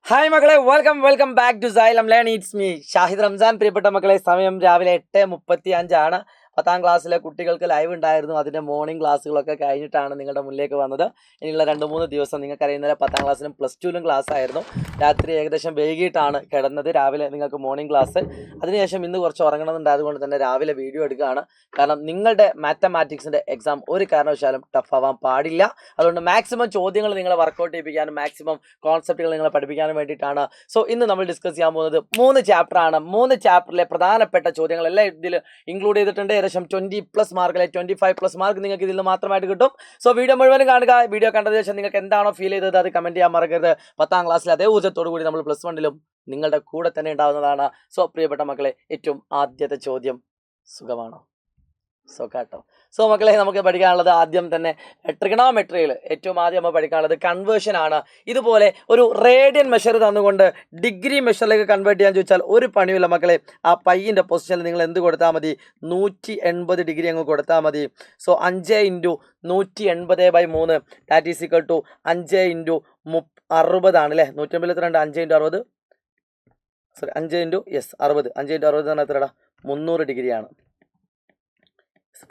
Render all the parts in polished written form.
Hi മക്കളെ, welcome back to Xylem learn it's me Shahid Ramzan. പ്രിയപ്പെട്ട മക്കളെ, സമയം രാവിലെ 8:35 10ാം ക്ലാസ്സിലെ കുട്ടികൾക്ക് ലൈവ് ഉണ്ടായിരുന്നു. അതിൻ്റെ മോർണിംഗ് ക്ലാസ്സുകളൊക്കെ കഴിഞ്ഞിട്ടാണ് നിങ്ങളുടെ മുന്നിലേക്ക് വന്നത്. ഇനിയുള്ള 2-3 ദിവസം നിങ്ങൾക്കറിയുന്നത് 10ാം ക്ലാസ്സിലും +2ലും ക്ലാസ് ആയിരുന്നു. രാത്രി ഏകദേശം വൈകിട്ടാണ് കിടന്നത്. രാവിലെ നിങ്ങൾക്ക് മോർണിംഗ് ക്ലാസ്, അതിനുശേഷം ഇന്ന് കുറച്ച് ഉറങ്ങണമെന്നുണ്ട്. അതുകൊണ്ട് തന്നെ രാവിലെ വീഡിയോ എടുക്കുകയാണ്. കാരണം നിങ്ങളുടെ മാത്തമാറ്റിക്സിൻ്റെ എക്സാം ഒരു കാരണവശാലും ടഫ് ആവാൻ പാടില്ല. അതുകൊണ്ട് മാക്സിമം ചോദ്യങ്ങൾ നിങ്ങളെ വർക്കൗട്ട് ചെയ്യിപ്പിക്കാനും മാക്സിമം കോൺസെപ്റ്റുകൾ നിങ്ങളെ പഠിപ്പിക്കാനും വേണ്ടിയിട്ടാണ്. സോ ഇന്ന് നമ്മൾ ഡിസ്കസ് ചെയ്യാൻ പോകുന്നത് 3 ചാപ്റ്ററാണ്. 3 ചാപ്റ്ററിലെ പ്രധാനപ്പെട്ട ചോദ്യങ്ങളെല്ലാം ഇതിൽ ഇൻക്ലൂഡ് ചെയ്തിട്ടുണ്ട്. ഏകദേശം 20+ മാർക്കിലെ 25+ മാർക്ക് നിങ്ങൾക്ക് ഇതിൽ നിന്ന് മാത്രമായിട്ട് കിട്ടും. സോ വീഡിയോ മുഴുവനും കാണുക. വീഡിയോ കണ്ടതിന് ശേഷം നിങ്ങൾക്ക് എന്താണോ ഫീൽ ചെയ്തത് അത് കമൻറ്റ് ചെയ്യാൻ മറക്കരുത്. 10ാം ക്ലാസ്സിൽ അതേ ഊർജ്ജത്തോടു കൂടി നമ്മൾ +1ലും നിങ്ങളുടെ കൂടെ തന്നെ ഉണ്ടാവുന്നതാണ്. സോ പ്രിയപ്പെട്ട മക്കളെ, ഏറ്റവും ആദ്യത്തെ ചോദ്യം, സുഖമാണോ? കേട്ടോ. സോ മക്കളെ, നമുക്ക് പഠിക്കാനുള്ളത് ആദ്യം തന്നെ ട്രിഗണോമെട്രിയിൽ ഏറ്റവും ആദ്യം നമ്മൾ പഠിക്കാനുള്ളത് കൺവേർഷൻ ആണ്. ഇതുപോലെ ഒരു റേഡിയൻ മെഷർ തന്നുകൊണ്ട് ഡിഗ്രി മെഷറിലേക്ക് കൺവേർട്ട് ചെയ്യാൻ ചോദിച്ചാൽ ഒരു പണിയില്ല മക്കളെ. ആ പൈൻ്റെ പൊസിഷനിൽ നിങ്ങൾ എന്ത് കൊടുത്താൽ മതി? 180 ഡിഗ്രി അങ്ങ് കൊടുത്താൽ മതി. So 5 × 180/3 that is equal to 5 × 60 ആണ് അല്ലേ? 182 5 × 60 സോറി 5 × 60 5 × 60 എന്ന് പറഞ്ഞാൽ എത്രടാ? 300 ഡിഗ്രിയാണ്.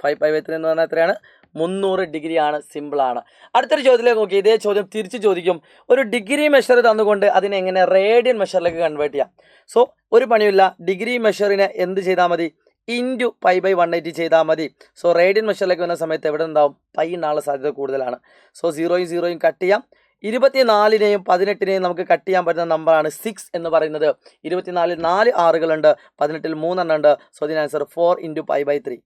5/3 എന്ന് പറഞ്ഞാൽ എത്രയാണ്? 300 ഡിഗ്രിയാണ്. സിമ്പിളാണ്. അടുത്തൊരു ചോദ്യത്തിലേക്ക് നോക്കി. ഇതേ ചോദ്യം തിരിച്ച് ചോദിക്കും. ഒരു ഡിഗ്രി മെഷർ തന്നുകൊണ്ട് അതിനെ എങ്ങനെ റേഡിയൻ മെഷറിലേക്ക് കൺവേർട്ട് ചെയ്യാം? സോ ഒരു പണിയില്ല. ഡിഗ്രി മെഷറിനെ എന്ത് ചെയ്താൽ മതി? ഇൻറ്റു π/180 ചെയ്താൽ മതി. സോ റേഡിയൻ മെഷറിലേക്ക് വരുന്ന സമയത്ത് എവിടെ ഉണ്ടാവും? പൈ ഉണ്ടാകാനുള്ള സാധ്യത കൂടുതലാണ്. സോ 0 കട്ട് ചെയ്യാം. 24നെയും 18നെയും നമുക്ക് കട്ട് ചെയ്യാൻ പറ്റുന്ന നമ്പറാണ് 6 എന്ന് പറയുന്നത്. 24ൽ 4 ആറുകളുണ്ട്, 18ൽ 3 എണ്ണം ഉണ്ട്. സോ ഇതിന് ആൻസർ 4 × π/3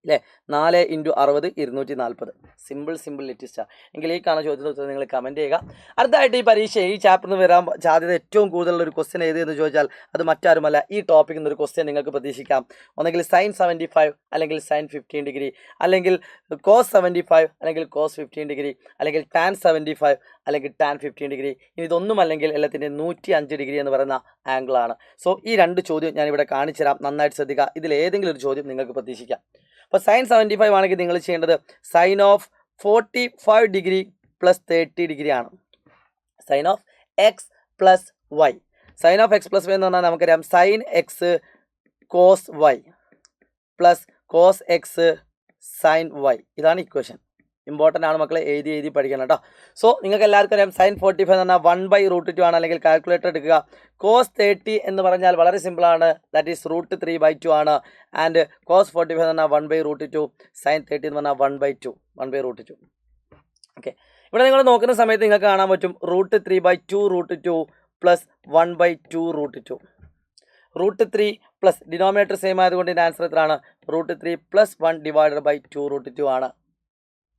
അല്ലേ? 4 × 60 240. സിമ്പിൾ ലിറ്റിസ്റ്റാണ്. എങ്കിൽ ഈ കാണുന്ന ചോദ്യത്തിന് ഉത്തരം നിങ്ങൾ കമൻറ്റ് ചെയ്യുക. അടുത്തായിട്ട് ഈ പരീക്ഷ ഈ ചാപ്റ്ററിൽ നിന്ന് വരാൻ സാധ്യത ഏറ്റവും കൂടുതലുള്ള ഒരു ക്വസ്റ്റ്യൻ ഏതെന്ന് ചോദിച്ചാൽ അത് മറ്റാരുമല്ല, ഈ ടോപ്പിക്കിൽ നിന്നൊരു ക്വസ്റ്റ്യൻ നിങ്ങൾക്ക് പ്രതീക്ഷിക്കാം. ഒന്നെങ്കിൽ sin 75 അല്ലെങ്കിൽ sin 15 ഡിഗ്രി, അല്ലെങ്കിൽ cos 75 അല്ലെങ്കിൽ cos 15 ഡിഗ്രി, അല്ലെങ്കിൽ tan 75 അല്ലെങ്കിൽ tan 15 ഡിഗ്രി. ഇനി ഇതൊന്നുമല്ലെങ്കിൽ എല്ലാത്തിൻ്റെയും 105 ഡിഗ്രി എന്ന് പറയുന്ന ആംഗിളാണ്. സോ ഈ 2 ചോദ്യം ഞാനിവിടെ കാണിച്ചു തരാം. നന്നായിട്ട് ശ്രദ്ധിക്കുക. ഇതിൽ ഏതെങ്കിലും ഒരു ചോദ്യം നിങ്ങൾക്ക് പ്രതീക്ഷിക്കാം. അപ്പോൾ sin 75 ആണെങ്കിൽ നിങ്ങൾ ചെയ്യേണ്ടത് sin of 45 ഡിഗ്രി + 30 ഡിഗ്രി ആണ്. sin of x + y. sin of x + y എന്ന് പറഞ്ഞാൽ നമുക്കറിയാം sin x cos y + cos x sin y. ഇതാണ് ഇക്വേഷൻ. ഇമ്പോർട്ടൻ്റ് ആണ് മക്കളെ, എഴുതി പഠിക്കണം കേട്ടോ. സോ നിങ്ങൾക്ക് എല്ലാവർക്കും അറിയാം sin 45 എന്ന് പറഞ്ഞാൽ 1/√2 ആണ്. അല്ലെങ്കിൽ കാൽക്കുലേറ്റർ എടുക്കുക. cos 30 എന്ന് പറഞ്ഞാൽ വളരെ സിമ്പിളാണ്, ദാറ്റ് ഈസ് √3/2 ആണ്. ആൻഡ് cos 45 എന്ന് പറഞ്ഞാൽ 1/√2, sin 30 എന്ന് പറഞ്ഞാൽ 1/2 1/√2. ഓക്കെ, ഇവിടെ നിങ്ങൾ നോക്കുന്ന സമയത്ത് നിങ്ങൾക്ക് കാണാൻ പറ്റും √3/2√2 + 1/2√2. √3 പ്ലസ് ഡിനോമിനേറ്റർ സെയിം ആയതുകൊണ്ട് ഇതിൻ്റെ ആൻസർ എത്രയാണ്? √3 + 1/2√2 ആണ്.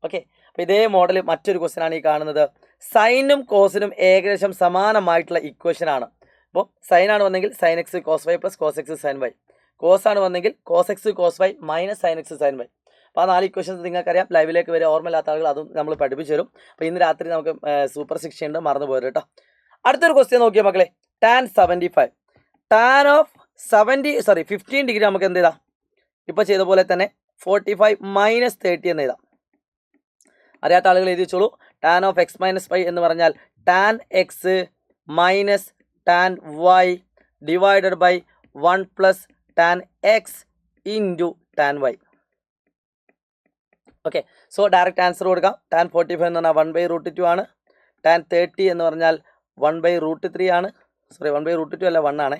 ഓക്കെ, അപ്പോൾ ഇതേ മോഡൽ മറ്റൊരു ക്വസ്റ്റ്യൻ ആണ് ഈ കാണുന്നത്. സൈനും കോസിനും ഏകദേശം സമാനമായിട്ടുള്ള ഇക്വേഷനാണ്. അപ്പോൾ സൈൻ ആണ് വന്നെങ്കിൽ sin x cos y + cos x sin y. Cos ആണ് വന്നെങ്കിൽ cos x cos y - sin x sin y. അപ്പോൾ ആ 4 ഇക്വേഷൻസ് നിങ്ങൾക്കറിയാം. ലൈവിലേക്ക് വരെ ഓർമ്മയില്ലാത്ത ആളുകൾ അതും നമ്മൾ പഠിപ്പിച്ചു തരും. അപ്പോൾ ഇന്ന് രാത്രി നമുക്ക് സൂപ്പർ 6 ഉണ്ട്, മറന്നു പോരും കേട്ടോ. അടുത്തൊരു ക്വസ്റ്റ്യൻ നോക്കിയാൽ മക്കളെ, tan 75 tan of 15 ഡിഗ്രി നമുക്ക് എന്ത് ചെയ്താം? ഇപ്പോൾ ചെയ്ത പോലെ തന്നെ 45 - 30 എന്ന് എഴുതാം. അറിയാത്ത ആളുകൾ എഴുതി വെച്ചോളൂ. tan of x - y എന്ന് പറഞ്ഞാൽ tan x - tan y divided by 1 + tan x × tan y. Okay, so direct answer കൊടുക്കാം. tan 45 എന്ന് പറഞ്ഞാൽ 1/√2 ആണ്. tan 30 എന്ന് പറഞ്ഞാൽ 1/√3 ആണ്. സോറി 1/√2 അല്ല, 1 ആണ്.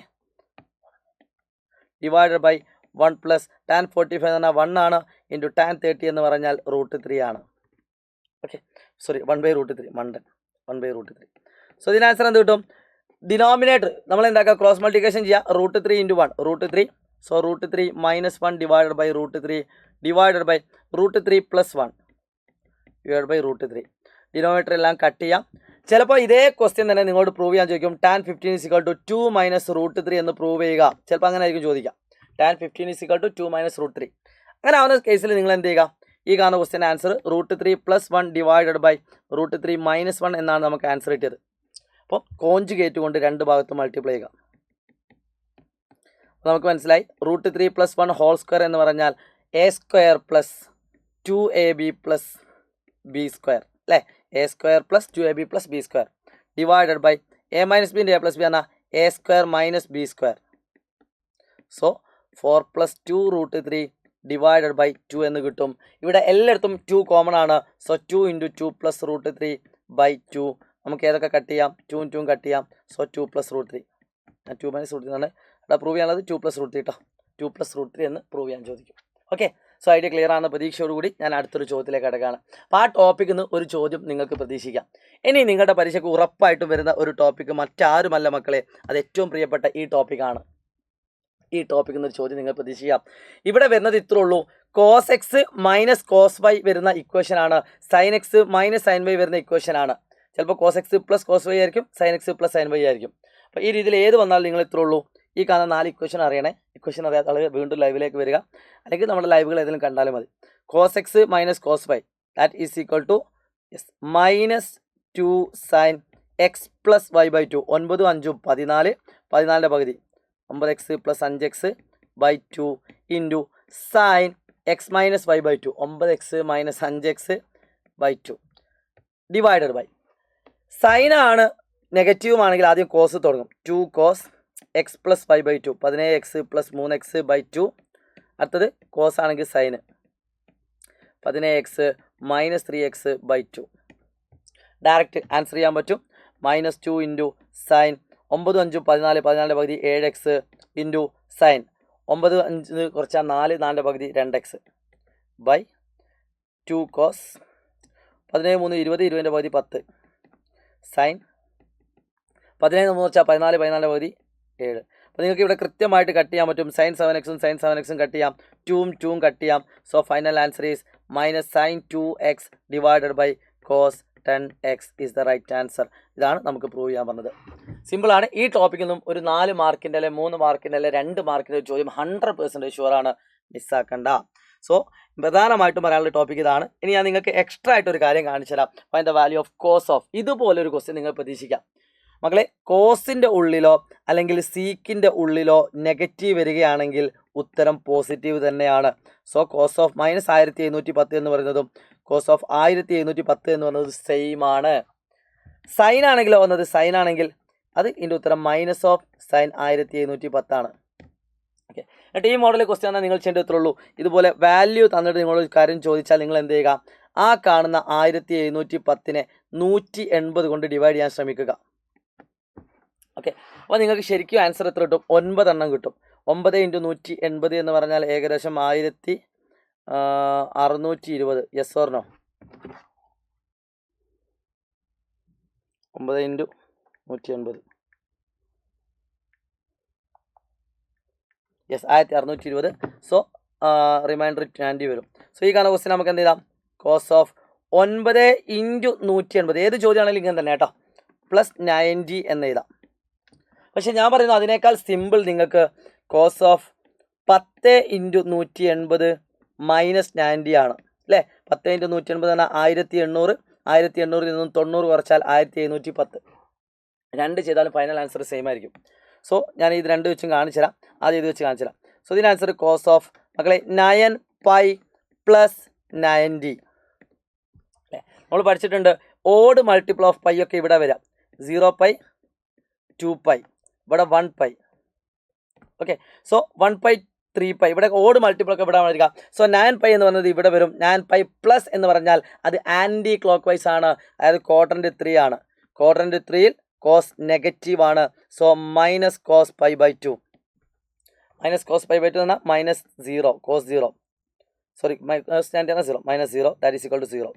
ഡിവൈഡഡ് ബൈ 1 + tan 45 എന്ന് പറഞ്ഞാൽ 1 ആണ്, ഇൻറ്റു tan 30 എന്ന് പറഞ്ഞാൽ √3 ആണ്. ഓക്കെ, സോറി 1/√3 മണ്ടൻ 1/√3. സോ ഇതിന് ആൻസർ എന്ത് കിട്ടും? ഡിനോമിനേറ്റർ നമ്മൾ എന്താക്കുക? ക്രോസ് മൾട്ടിപ്ലിക്കേഷൻ ചെയ്യുക. √3 × 1 √3. So √3 - 1 divided by √3 divided by √3 + 1 divide by √3. Denominator എല്ലാം കട്ട് ചെയ്യാം. ചിലപ്പോൾ ഇതേ ക്വസ്റ്റ്യൻ തന്നെ നിങ്ങളോട് പ്രൂവ് ചെയ്യാൻ ചോദിക്കും. tan 15 = 2 - √3 എന്ന് പ്രൂവ് ചെയ്യുക. ചിലപ്പോൾ അങ്ങനെ ആയിരിക്കും ചോദിക്കുക. tan 15 = 2 - √3. അങ്ങനെ ആവുന്ന കേസിൽ നിങ്ങൾ എന്ത് ചെയ്യുക? ഈ കാണുന്ന ക്വസ്റ്റ്യൻ ആൻസർ √3 + 1 ഡിവൈഡഡ് ബൈ √3 - 1 എന്നാണ് നമുക്ക് ആൻസർ കിട്ടിയത്. അപ്പോൾ കോഞ്ചുഗേറ്റ് കൊണ്ട് 2 ഭാഗത്ത് മൾട്ടിപ്ലൈ ചെയ്യുക. നമുക്ക് മനസ്സിലായി. √3 + 1 ഹോൾ സ്ക്വയർ എന്ന് പറഞ്ഞാൽ a² + 2ab + b² അല്ലേ? a² + 2ab + b² divided by a minus ബിൻ്റെ എ പ്ലസ് ബി പറഞ്ഞാൽ a square minus b square. So 4 + 2 √3 divided by 2 എന്ന് കിട്ടും. ഇവിടെ എല്ലായിടത്തും 2 കോമൺ ആണ്. So 2 × 2 + √3 by 2. നമുക്ക് ഏതൊക്കെ കട്ട് ചെയ്യാം? 2 2 കട്ട് ചെയ്യാം. സോ 2 + √3. 2 - √3 എന്നാണ് ഇവിടെ പ്രൂവ് ചെയ്യാനുള്ളത്. 2 + √3 കേട്ടോ. 2 + √3 എന്ന് പ്രൂവ് ചെയ്യാൻ ചോദിക്കും. ഓക്കെ, സോ ഐഡിയ ക്ലിയർ ആണെന്ന പ്രതീക്ഷയോടുകൂടി ഞാൻ അടുത്തൊരു ചോദ്യത്തിലേക്ക് കിടക്കുകയാണ്. അപ്പോൾ ആ ടോപ്പിക്കിൽ നിന്ന് ഒരു ചോദ്യം നിങ്ങൾക്ക് പ്രതീക്ഷിക്കാം. ഇനി നിങ്ങളുടെ പരീക്ഷയ്ക്ക് ഉറപ്പായിട്ടും വരുന്ന ഒരു ടോപ്പിക്ക് മറ്റാരുമല്ല മക്കളെ, അത് ഏറ്റവും പ്രിയപ്പെട്ട ഈ ടോപ്പിക്കാണ്. ഈ ടോപ്പിക്കിൽ നിന്നൊരു ചോദ്യം നിങ്ങൾ പ്രതീക്ഷിക്കാം. ഇവിടെ വരുന്നത് ഇത്രേ ഉള്ളൂ. cos x - cos y വരുന്ന ഇക്വേഷനാണ്. sin x - sin y വരുന്ന ഇക്വേഷനാണ്. ചിലപ്പോൾ cos x + cos y ആയിരിക്കും, sin x + sin y ആയിരിക്കും. അപ്പോൾ ഈ രീതിയിൽ ഏത് വന്നാലും നിങ്ങൾ ഇത്രേ ഉള്ളൂ. ഈ കാണുന്ന 4 ഇക്വേഷൻ അറിയണേ. ഇക്വേഷൻ അറിയാത്ത ആളുകൾ വീണ്ടും ലൈവിലേക്ക് വരിക, അല്ലെങ്കിൽ നമ്മുടെ ലൈവുകൾ ഏതെങ്കിലും കണ്ടാലും മതി. cos x - cos y that is equal to -2 sin x + y/2. 9 5 14, 14ൻ്റെ പകുതി 9x + 5x / 2 into sin x - y/2. 9x - 5x / 2 divided by sine ആണ് നെഗറ്റീവും ആണെങ്കിൽ ആദ്യം കോസ് തുടങ്ങും. 2 cos x + y/2 17x + 3x / 2. അടുത്തത് കോസ് ആണെങ്കിൽ sign 17x - 3x / 2. Direct answer ചെയ്യാൻ പറ്റും. -2 ഇൻറ്റു സൈൻ 9 5 14, 14ൻ്റെ പകുതി 7x ഇൻറ്റു സൈൻ 9 5 കുറച്ചാൽ 4, 4ൻ്റെ പകുതി 2x ബൈ 2 cos 17 3 20, 20ൻ്റെ പകുതി 10 സൈൻ 17 3 കുറച്ചാൽ 14, 14ൻ്റെ പകുതി 7. അപ്പോൾ നിങ്ങൾക്ക് ഇവിടെ കൃത്യമായിട്ട് കട്ട് ചെയ്യാൻ പറ്റും. sin 7x sin 7x cut ചെയ്യാം, 2 2 കട്ട് ചെയ്യാം. So final answer is -sin 2x divided by cos 10x is the right answer. ഇതാണ് നമുക്ക് പ്രൂവ് ചെയ്യാൻ പറഞ്ഞത്. സിമ്പിളാണ്. ഈ ടോപ്പിക്കിൽ നിന്നും ഒരു 4 മാർക്കിൻ്റെ അല്ലെ 3 മാർക്കിൻ്റെ അല്ലെ 2 മാർക്കിൻ്റെ ഒരു ചോദ്യം 100% ഷുവറാണ്, മിസ്സാക്കണ്ട. സോ പ്രധാനമായിട്ടും പറയാനുള്ള ടോപ്പിക് ഇതാണ്. ഇനി ഞാൻ നിങ്ങൾക്ക് എക്സ്ട്രാ ആയിട്ടൊരു കാര്യം കാണിച്ചു തരാം. Find the value of cos of. ഇതുപോലൊരു ക്വസ്റ്റ്യൻ നിങ്ങൾ പ്രതീക്ഷിക്കാം മക്കളെ. കോസിൻ്റെ ഉള്ളിലോ അല്ലെങ്കിൽ സീക്കിൻ്റെ ഉള്ളിലോ നെഗറ്റീവ് വരികയാണെങ്കിൽ ഉത്തരം പോസിറ്റീവ് തന്നെയാണ്. സോ കോസ് ഓഫ് -1710 എന്ന് പറയുന്നതും കോസ് ഓഫ് 1710 എന്ന് പറയുന്നത് സെയിം ആണ്. സൈൻ ആണെങ്കിലോ വന്നത് സൈൻ ആണെങ്കിൽ അത് ഇതിൻ്റെ ഉത്തരം മൈനസ് ഓഫ് സൈൻ 1710 ആണ്. ഓക്കെ, എന്നിട്ട് ഈ മോഡൽ ക്വസ്റ്റ്യൻ എന്നാൽ നിങ്ങൾ ചെയ്യേണ്ടത് ഇത്രേ ഉള്ളൂ. ഇതുപോലെ വാല്യൂ തന്നിട്ട് നിങ്ങളൊരു കാര്യം ചോദിച്ചാൽ നിങ്ങൾ എന്ത് ചെയ്യുക? ആ കാണുന്ന 1710നെ 180 കൊണ്ട് ഡിവൈഡ് ചെയ്യാൻ ശ്രമിക്കുക. ഓക്കെ, അപ്പോൾ നിങ്ങൾക്ക് ശരിക്കും ആൻസർ എത്ര കിട്ടും? 9 എണ്ണം കിട്ടും. 9 × 180 എന്ന് പറഞ്ഞാൽ ഏകദേശം 1620. Yes or no? 9 × 180 yes 1620. So remainder 20 വരും. സോ ഈ കാണുന്ന ക്വസ്റ്റ്യൻ നമുക്ക് എന്ത് ചെയ്താം? കോസ് ഓഫ് 9 × 180 ഏത് ചോദ്യമാണെങ്കിലും ഇങ്ങനെ തന്നെ കേട്ടോ, +90 എന്ന് എഴുതാം. പക്ഷെ ഞാൻ പറയുന്നു അതിനേക്കാൾ സിമ്പിൾ നിങ്ങൾക്ക് കോസ് ഓഫ് 10 × 180 -90 ആണ് അല്ലേ. 10 × 180 പറഞ്ഞാൽ 1800. 1800 നിന്നും 90 കുറച്ചാൽ 1710. 2 ചെയ്താലും ഫൈനൽ ആൻസർ സെയിം ആയിരിക്കും. സോ ഞാൻ ഇത് 2 വെച്ചും കാണിച്ചു തരാം. ആദ്യം ഇത് വെച്ച് കാണിച്ചു തരാം. സോ ഇതിന് ആൻസർ കോസ് ഓഫ് മക്കളെ 9π + 90 അല്ലേ. നമ്മൾ പഠിച്ചിട്ടുണ്ട് ഓഡ് മൾട്ടിപ്പിൾ ഓഫ് പൈ ഒക്കെ ഇവിടെ വരാം. 0π 2π ഇവിടെ 1π. ഓക്കെ, സോ 1π 3π ഇവിടെ ഓഡ് മൾട്ടിപ്പിൾ ഒക്കെ ഇവിടെ വരിക. സോ 9π എന്ന് പറയുന്നത് ഇവിടെ വരും. 9π പ്ലസ് എന്ന് പറഞ്ഞാൽ അത് ആൻറ്റി ക്ലോക്ക് വൈസ് ആണ്, അതായത് ക്വാഡ്രന്റ് 3 ആണ്. ക്വാഡ്രന്റ് 3യിൽ കോസ് നെഗറ്റീവ് ആണ്. സോ -cos π/2 -cos π/2 എന്ന് പറഞ്ഞാൽ -0 cos 0 sorry -90 0 -0 that is equal to 0.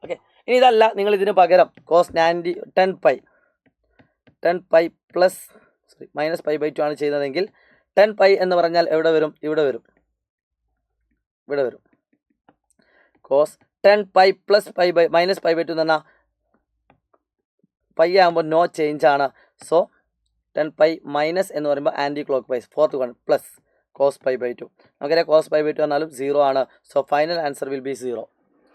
Okay, ഇനി ഇതല്ല, നിങ്ങൾ ഇതിന് പകരം കോസ് 10π പ്ലസ് സോറി -π/2 ആണ് ചെയ്യുന്നതെങ്കിൽ 10π എന്ന് പറഞ്ഞാൽ എവിടെ വരും? ഇവിടെ വരും, ഇവിടെ വരും. കോസ് 10π + -π/2 എന്ന് പറഞ്ഞാൽ പൈ ആകുമ്പോൾ നോ ചേഞ്ച് ആണ്. സോ 10π മൈനസ് എന്ന് പറയുമ്പോൾ anticlockwise 4th one plus cos π/2. നമുക്കറിയാം cos π/2 എന്നാലും 0 ആണ്. So final answer will be 0.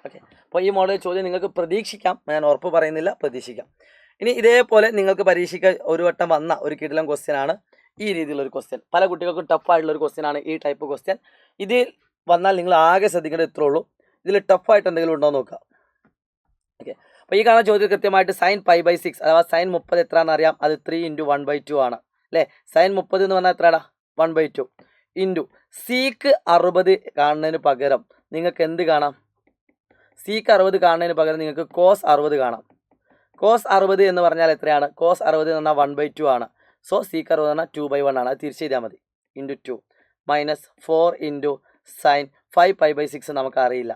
Okay, അപ്പോൾ ഈ മോഡൽ ചോദ്യം നിങ്ങൾക്ക് പ്രതീക്ഷിക്കാം, ഞാൻ ഉറപ്പ് പറയുന്നില്ല, പ്രതീക്ഷിക്കാം. ഇനി ഇതേപോലെ നിങ്ങൾക്ക് പരീക്ഷയ്ക്ക് ഒരു വട്ടം വന്ന ഒരു കിടിലൻ ക്വസ്റ്റ്യൻ ആണ് ഈ രീതിയിലുള്ളൊരു ക്വസ്റ്റ്യൻ. പല കുട്ടികൾക്കും ടഫായിട്ടുള്ളൊരു ക്വസ്റ്റ്യൻ ആണ് ഈ ടൈപ്പ് ക്വസ്റ്റ്യൻ. ഇതിൽ വന്നാൽ നിങ്ങൾ ആകെ ശ്രദ്ധിക്കേണ്ടത് ഇത്രേ ഉള്ളൂ, ഇതിൽ ടഫായിട്ട് എന്തെങ്കിലും ഉണ്ടോ എന്ന് നോക്കുക. ഓക്കെ, അപ്പോൾ ഈ കാണുന്ന ചോദ്യം കൃത്യമായിട്ട് sin π/6 അഥവാ sin 30 എത്രയാണെന്ന് അറിയാം. അത് 3 × 1/2 ആണ് അല്ലേ. sin 30 എന്ന് പറഞ്ഞാൽ എത്രയാടാ 1/2 ഇൻറ്റു സിക്ക് 60 കാണുന്നതിന് പകരം നിങ്ങൾക്ക് എന്ത് കാണാം? സിക്ക് 60 കാണുന്നതിന് പകരം നിങ്ങൾക്ക് cos 60 കാണാം. cos 60 എന്ന് പറഞ്ഞാൽ എത്രയാണ്? cos 60 എന്ന് പറഞ്ഞാൽ 1/2 ആണ്. സോ സിക്ക് 60 എന്ന് പറഞ്ഞാൽ 2/1 ആണ്. അത് തിരിച്ച് ചെയ്താൽ മതി. ഇൻറ്റു 2 മൈനസ് 4 ഇൻറ്റു സൈൻ 5 π/6 നമുക്ക് അറിയില്ല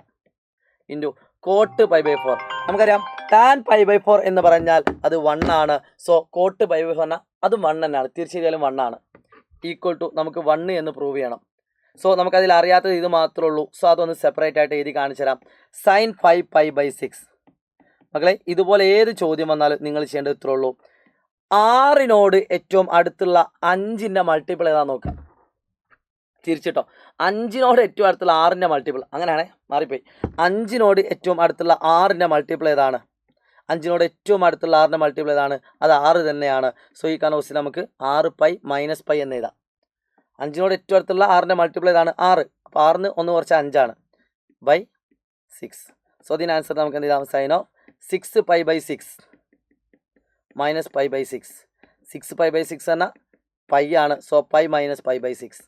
ഇൻറ്റു കോട്ട് π/4 നമുക്കറിയാം. ടാൻ π/4 എന്ന് പറഞ്ഞാൽ അത് 1 ആണ്. സോ കോട്ട് π/4 പറഞ്ഞാൽ അതും 1 തന്നെയാണ്. തീർച്ചയായും 1 ആണ്. ഈക്വൽ ടു നമുക്ക് 1 എന്ന് പ്രൂവ് ചെയ്യണം. സോ നമുക്കതിൽ അറിയാത്തത് ഇത് മാത്രമേ ഉള്ളൂ. സോ അതൊന്ന് സെപ്പറേറ്റ് ആയിട്ട് എഴുതി കാണിച്ചു തരാം. sin 5 π/6 മക്കളെ ഇതുപോലെ ഏത് ചോദ്യം വന്നാലും നിങ്ങൾ ചെയ്യേണ്ടത് ഇത്രേ ഉള്ളൂ. 6നോട് ഏറ്റവും അടുത്തുള്ള 5ൻ്റെ മൾട്ടിപ്പിൾ ഏതാണെന്ന് നോക്കാം. തിരിച്ചിട്ടോ 5നോട് ഏറ്റവും അടുത്തുള്ള 6ൻ്റെ മൾട്ടിപ്പിൾ അങ്ങനെയാണേ മാറിപ്പോയി. 5നോട് ഏറ്റവും അടുത്തുള്ള 6ൻ്റെ മൾട്ടിപ്പിൾ ഏതാണ്? 5നോട് ഏറ്റവും അടുത്തുള്ള 6ൻ്റെ മൾട്ടിപ്പിൾ ഏതാണ്? അത് 6 തന്നെയാണ്. സോ ഈ കാണുന്ന ക്വസ്റ്റ്യൻ നമുക്ക് 6 π - π എന്ന് എഴുതാം. 5നോട് ഏറ്റവും അടുത്തുള്ള 6ൻ്റെ മൾട്ടിപ്പിൾ ഏതാണ്? 6. അപ്പോൾ 6ന് 1 കുറച്ച് 5 ആണ് ബൈ 6. സോ ഇതിന് ആൻസർ നമുക്ക് എന്ത് ചെയ്താൽ സൈൻ ഓഫ് 6 π/6 മൈനസ് π/6. 6 π/6 എന്നാൽ പൈ ആണ്. സോ π - π/6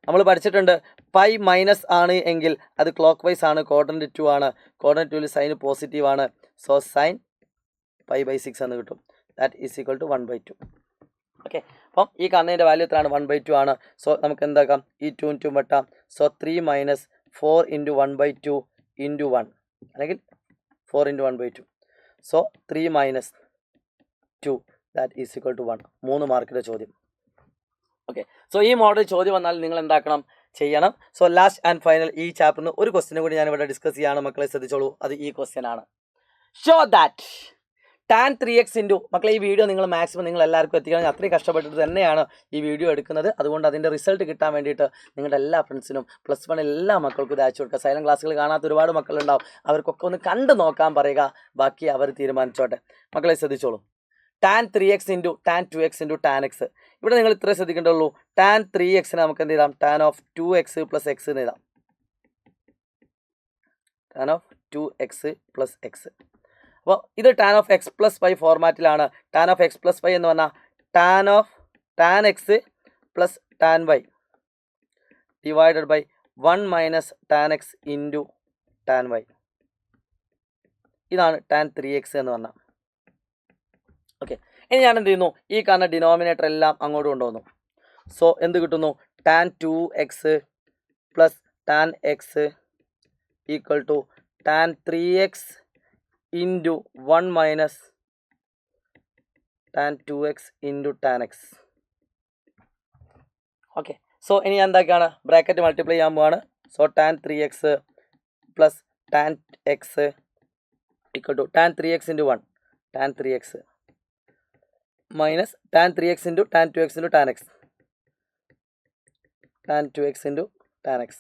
നമ്മൾ പഠിച്ചിട്ടുണ്ട്. പൈ മൈനസ് ആണ് എങ്കിൽ അത് ക്ലോക്ക് വൈസ് ആണ്. ക്വാഡ്രന്റ് 2 ആണ്. ക്വാഡ്രന്റ് 2ൽ സൈൻ പോസിറ്റീവ് ആണ്. സോ സൈൻ π/6 എന്ന് കിട്ടും. That is equal to 1/2. Okay, അപ്പം ഈ കാണുന്നതിൻ്റെ വാല്യൂ എത്രയാണ്? 1/2 ആണ്. സോ നമുക്ക് എന്താക്കാം? ഈ 2 2 വെട്ടാം. സോ 3 - 4 × 1/2 × 1 അല്ലെങ്കിൽ 4 × 1/2. So 3 - 2 that is equal to 1. 3 മാർക്കിൻ്റെ ചോദ്യം. ഓക്കെ, സോ ഈ മോഡൽ ചോദ്യം വന്നാൽ നിങ്ങൾ എന്താക്കണം? ചെയ്യണം. സോ ലാസ്റ്റ് ആൻഡ് ഫൈനൽ ഈ ചാപ്റ്ററിന് ഒരു ക്വസ്റ്റിനും കൂടി ഞാൻ ഇവിടെ ഡിസ്കസ് ചെയ്യാണ്. മക്കളെ ശ്രദ്ധിച്ചോളൂ. അത് ഈ ക്വസ്റ്റ്യൻ ആണ്. Show that tan 3x into മക്കളെ ഈ വീഡിയോ നിങ്ങൾ മാക്സിമം നിങ്ങൾ എല്ലാവർക്കും എത്തിക്കണം. ഞാൻ അത്രയും കഷ്ടപ്പെട്ടിട്ട് തന്നെയാണ് ഈ വീഡിയോ എടുക്കുന്നത്. അതുകൊണ്ട് അതിൻ്റെ റിസൾട്ട് കിട്ടാൻ വേണ്ടിയിട്ട് നിങ്ങളുടെ എല്ലാ ഫ്രണ്ട്സിനും +1 എല്ലാ മക്കൾക്കും ഇത് അയച്ചു കൊടുക്കുക. സൈലന്റ് ക്ലാസ്സുകൾ കാണാത്ത ഒരുപാട് മക്കളുണ്ടാവും. അവർക്കൊക്കെ ഒന്ന് കണ്ടു നോക്കാൻ പറയുക. ബാക്കി അവർ തീരുമാനിച്ചോട്ടെ. മക്കളെ ശ്രദ്ധിച്ചോളൂ. tan 3x into tan 2x into tan x. ഇവിടെ നിങ്ങൾ ഇത്രേ ശ്രദ്ധിക്കേണ്ടുള്ളൂ. tan 3xനെ നമുക്ക് എന്ത് ചെയ്താം? tan of 2x + x എന്ന് എഴുതാം. tan of 2x + x. അപ്പോൾ ഇത് tan of x + y ഫോർമാറ്റിലാണ്. tan of x + y എന്ന് പറഞ്ഞാൽ tan x + tan y divided by 1 - tan x into tan y. ഇതാണ് tan 3x എന്ന് പറഞ്ഞാൽ. ഓക്കെ, ഇനി ഞാൻ എന്ത് ചെയ്യുന്നു? ഈ കാണുന്ന ഡിനോമിനേറ്റർ എല്ലാം അങ്ങോട്ട് കൊണ്ടുവന്നു. സോ എന്ത് കിട്ടുന്നു? tan 2x + tan x equal to tan 3x into 1 - tan 2x into tan x. Okay, so ഇനി ഞാൻ എന്താക്കാണ്? ബ്രാക്കറ്റ് മൾട്ടിപ്ലൈ ചെയ്യാൻ പോവാണ്. So tan 3x + tan x equal to tan 3x into 1 tan 3x minus tan 3x into tan 2x into tan x tan 2x into tan x.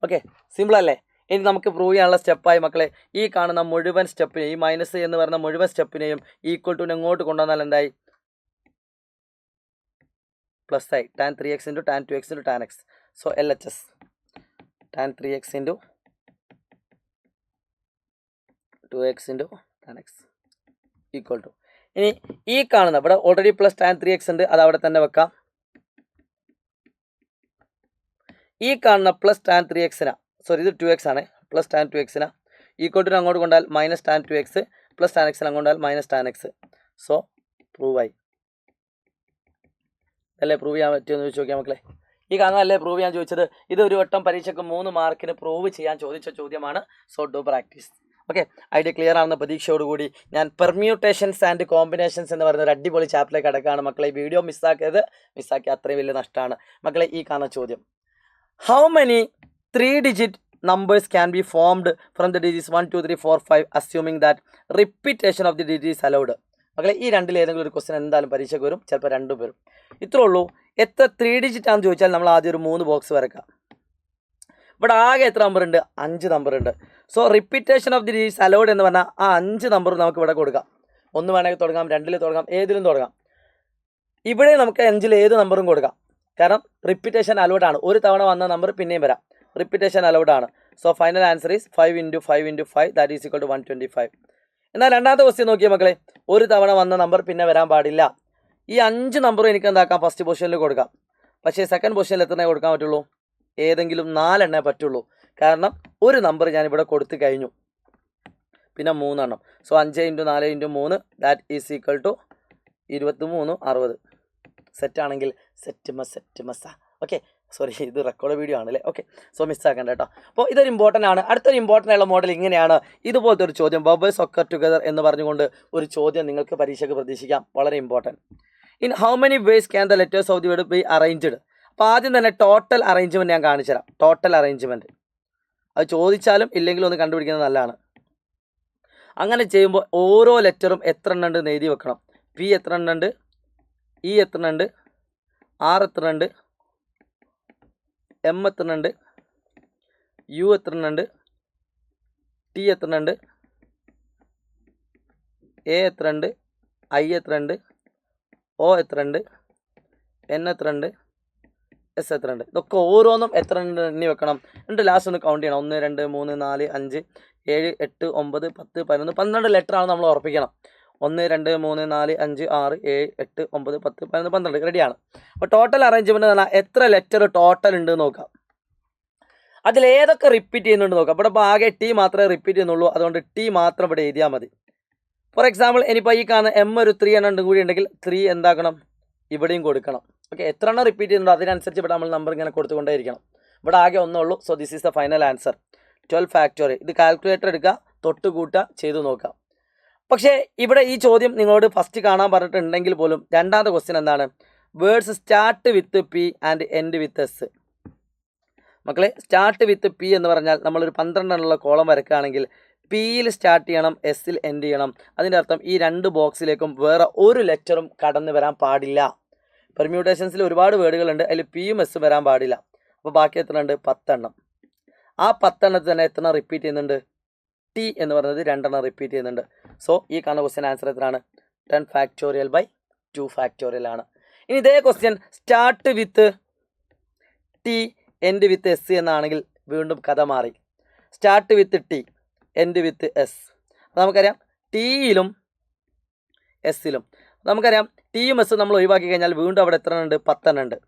Okay, simple അല്ലേ? ഇനി നമുക്ക് prove ചെയ്യാനുള്ള സ്റ്റെപ്പായി മക്കളെ ഈ കാണുന്ന മുഴുവൻ സ്റ്റെപ്പിനെയും ഈ മൈനസ് എന്ന് പറയുന്ന മുഴുവൻ സ്റ്റെപ്പിനെയും ഈക്വൽ ടു ഇങ്ങോട്ട് കൊണ്ടുവന്നാൽ എന്തായി? പ്ലസ് ആയി. tan 3x into tan 2x into tan x. So LHS tan 3x into 2x into tan x equal to ഇനി ഈ കാണുന്ന ഇവിടെ ഓൾറെഡി പ്ലസ് tan 3x ഉണ്ട്. അത് അവിടെ തന്നെ വെക്കാം. ഈ കാണുന്ന പ്ലസ് tan 3xനാ സോറി ഇത് 2x ആണ്. പ്ലസ് tan 2xനാ ഈക്വൽ ടു അങ്ങോട്ട് കൊണ്ടാൽ minus tan 2x plus tan x അങ്ങോട്ട് കൊണ്ടാൽ മൈനസ് tan x. സോ പ്രൂവായി അല്ലേ? പ്രൂവ് ചെയ്യാൻ പറ്റുമെന്ന് ചോദിച്ചു നോക്കിയാൽ മക്കളെ. ഈ കാണുന്നതല്ലേ പ്രൂവ് ചെയ്യാൻ ചോദിച്ചത്? ഇത് ഒരു വട്ടം പരീക്ഷയ്ക്ക് 3 മാർക്കിന് പ്രൂവ് ചെയ്യാൻ ചോദിച്ച ചോദ്യമാണ്. So do practice. Okay, idea clear ആവുന്ന പ്രതീക്ഷയോടുകൂടി ഞാൻ പെർമ്യൂട്ടേഷൻസ് ആൻഡ് കോമ്പിനേഷൻസ് എന്ന് പറയുന്ന ഒരു അടിപൊളി ചാപ്റ്ററിലേക്ക് അടക്കാണ് മക്കളെ. ഈ വീഡിയോ മിസ്സാക്കിയത് അത്രയും വലിയ നഷ്ടമാണ് മക്കളെ. ഈ കാണുന്ന ചോദ്യം, how many 3-digit numbers can be formed from the digits 1 2 3 4 5 assuming that repetition of the digits is allowed? മക്കളെ ഈ രണ്ടിൽ ഏതെങ്കിലും ഒരു ക്വസ്റ്റ്യൻ എന്തായാലും പരീക്ഷയ്ക്ക് വരും. ചിലപ്പോൾ 2 വരും. ഇത്രേ ഉള്ളൂ. എത്ര 3-digit ആണെന്ന് ചോദിച്ചാൽ നമ്മൾ ആദ്യം ഒരു 3 ബോക്സ് വരക്കാം. ഇവിടെ ആകെ എത്ര നമ്പർ ഉണ്ട്? 5 നമ്പർ ഉണ്ട്. So repetition of the digits allowed എന്ന് പറഞ്ഞാൽ ആ 5 നമ്പർ നമുക്ക് ഇവിടെ കൊടുക്കാം. 1 വേണമെങ്കിൽ തുടങ്ങാം, 2 തുടങ്ങാം, ഏതിലും തുടങ്ങാം. ഇവിടെ നമുക്ക് 5 ഏത് നമ്പറും കൊടുക്കാം. കാരണം റിപ്പീറ്റേഷൻ അലൗഡ് ആണ്. ഒരു തവണ വന്ന നമ്പർ പിന്നെയും വരാം. റിപ്പീറ്റേഷൻ അലൗഡ് ആണ്. So final answer is 5 × 5 × 5 that is equal to 125. എന്നാൽ രണ്ടാമത്തെ ക്വസ്റ്റ്യൻ നോക്കിയാൽ മക്കളെ, ഒരു തവണ വന്ന നമ്പർ പിന്നെ വരാൻ പാടില്ല. ഈ 5 നമ്പറും എനിക്ക് എന്താക്കാം, ഫസ്റ്റ് പൊസിഷനിൽ കൊടുക്കാം. പക്ഷേ സെക്കൻഡ് പൊസിഷനിൽ എത്രണ്ണേ കൊടുക്കാൻ പറ്റുള്ളൂ? ഏതെങ്കിലും 4 എണ്ണേ പറ്റുള്ളൂ. കാരണം ഒരു നമ്പർ ഞാനിവിടെ കൊടുത്തു കഴിഞ്ഞു, പിന്നെ 3 എണ്ണം. So 5 × 4 × 3 that is equal to 23 60. സെറ്റാണെങ്കിൽ സെറ്റ് ഓക്കെ. സോറി, ഇത് റെക്കോർഡ് വീഡിയോ ആണല്ലേ. ഓക്കെ, സോ മിസ്സാക്കണ്ട കേട്ടോ. അപ്പോൾ ഇതൊരു ഇമ്പോർട്ടൻ്റ് ആണ്. അടുത്തൊരു ഇമ്പോർട്ടൻ്റ് ആയുള്ള മോഡൽ ഇങ്ങനെയാണ്. ഇതുപോലത്തെ ഒരു ചോദ്യം, ബബിൾസ് ഒക്കർ ടുഗദർ എന്ന് പറഞ്ഞുകൊണ്ട് ഒരു ചോദ്യം നിങ്ങൾക്ക് പരീക്ഷയ്ക്ക് പ്രതീക്ഷിക്കാം. വളരെ important. In how many vase can the letters of the word be arranged? അപ്പോൾ ആദ്യം തന്നെ ടോട്ടൽ അറേഞ്ച്മെൻറ്റ് ഞാൻ കാണിച്ചു തരാം. ടോട്ടൽ അറേഞ്ച്മെൻറ്റ് അത് ചോദിച്ചാലും ഇല്ലെങ്കിലും ഒന്ന് കണ്ടുപിടിക്കുന്നത് നല്ലതാണ്. അങ്ങനെ ചെയ്യുമ്പോൾ ഓരോ ലെറ്ററും എത്ര എണ്ണം ഉണ്ട് എഴുതി വെക്കണം. പി എത്ര എണ്ണം ഉണ്ട്, ഇ എത്ര എണ്ണം ഉണ്ട്, ആർ എത്ര ഉണ്ട്, എം എത്ര ഉണ്ട്, യു എത്ര ഉണ്ട്, ടി എത്ര ഉണ്ട്, എ എത്ര ഉണ്ട്, ഐ എത്ര ഉണ്ട്, ഒ എത്ര ഉണ്ട്, എൻ എത്ര ഉണ്ട്, എസ് എത്ര ഉണ്ട്. ഇതൊക്കെ ഓരോന്നും എത്ര ഉണ്ട് എണ്ണി വെക്കണം. എന്നിട്ട് ലാസ്റ്റ് ഒന്ന് കൗണ്ട് ചെയ്യണം. 1 2 3 4 5 7 8 9 10 11 12 ലെറ്ററാണ് നമ്മൾ ഉറപ്പിക്കണം. 1 2 3 4 5 6 7 8 9 10 11 12 റെഡിയാണ്. അപ്പോൾ ടോട്ടൽ അറേഞ്ച്മെൻറ്റ് എന്ന് പറഞ്ഞാൽ എത്ര ലെറ്റർ ടോട്ടൽ ഉണ്ട് നോക്കാം. അതിലേതൊക്കെ റിപ്പീറ്റ് ചെയ്യുന്നുണ്ട് നോക്കാം. ഇവിടെ ഇപ്പോൾ ആകെ ടി മാത്രമേ റിപ്പീറ്റ് ചെയ്യുന്നുള്ളൂ. അതുകൊണ്ട് ടി മാത്രം ഇവിടെ എഴുതിയാൽ മതി. ഫോർ എക്സാമ്പിൾ, ഇനിയിപ്പോൾ ഈ കാണുന്ന എം ഒരു 3 എണ്ണം കൂടി ഉണ്ടെങ്കിൽ 3 എന്താക്കണം, ഇവിടെയും കൊടുക്കണം. ഓക്കെ, എത്ര എണ്ണം റിപ്പീറ്റ് ചെയ്യുന്നുണ്ടോ അതിനനുസരിച്ച് ഇവിടെ നമ്മൾ നമ്പർ ഇങ്ങനെ കൊടുത്തുകൊണ്ടേയിരിക്കണം. ഇവിടെ ആകെ ഒന്നേ ഉള്ളൂ. So this is the final answer 12 factorial. ഇത് കാൽക്കുലേറ്റർ എടുക്കുക, തൊട്ട് കൂട്ടുക, ചെയ്തു നോക്കാം. പക്ഷേ ഇവിടെ ഈ ചോദ്യം നിങ്ങളോട് ഫസ്റ്റ് കാണാൻ പറഞ്ഞിട്ടുണ്ടെങ്കിൽ പോലും രണ്ടാമത്തെ ക്വസ്റ്റ്യൻ എന്താണ്? Words start with P and end with S. മക്കളെ, സ്റ്റാർട്ട് വിത്ത് പി എന്ന് പറഞ്ഞാൽ നമ്മളൊരു 12 എണ്ണമുള്ള കോളം വരക്കുകയാണെങ്കിൽ പിയിൽ സ്റ്റാർട്ട് ചെയ്യണം, എസ്സിൽ എൻഡ് ചെയ്യണം. അതിൻ്റെ അർത്ഥം ഈ 2 ബോക്സിലേക്കും വേറെ ഒരു ലെറ്ററും കടന്നു വരാൻ പാടില്ല. പെർമ്യൂട്ടേഷൻസിൽ ഒരുപാട് വേർഡുകളുണ്ട്, അതിൽ പിയും എസ്സും വരാൻ പാടില്ല. അപ്പോൾ ബാക്കി എത്ര ഉണ്ട്? 10 എണ്ണം. ആ 10 എണ്ണത്തിൽ തന്നെ എത്ര റിപ്പീറ്റ് ചെയ്യുന്നുണ്ട്? ടി എന്ന് പറയുന്നത് 2 എണ്ണം റിപ്പീറ്റ് ചെയ്യുന്നുണ്ട്. സോ ഈ കാണുന്ന ക്വസ്റ്റ്യൻ ആൻസർ എത്രയാണ്? 10 ഫാക്ടോറിയൽ ബൈ 2 ഫാക്ടോറിയൽ ആണ്. ഇനി ഇതേ question start with T end with S എന്നാണെങ്കിൽ വീണ്ടും കഥ മാറി. Start with T end with S. നമുക്കറിയാം ടിയിലും എസ്സിലും നമുക്കറിയാം ടിയും എസ്സും നമ്മൾ ഒഴിവാക്കി കഴിഞ്ഞാൽ വീണ്ടും അവിടെ എത്ര ഉണ്ട്? 10 എണ്ണം ഉണ്ട്.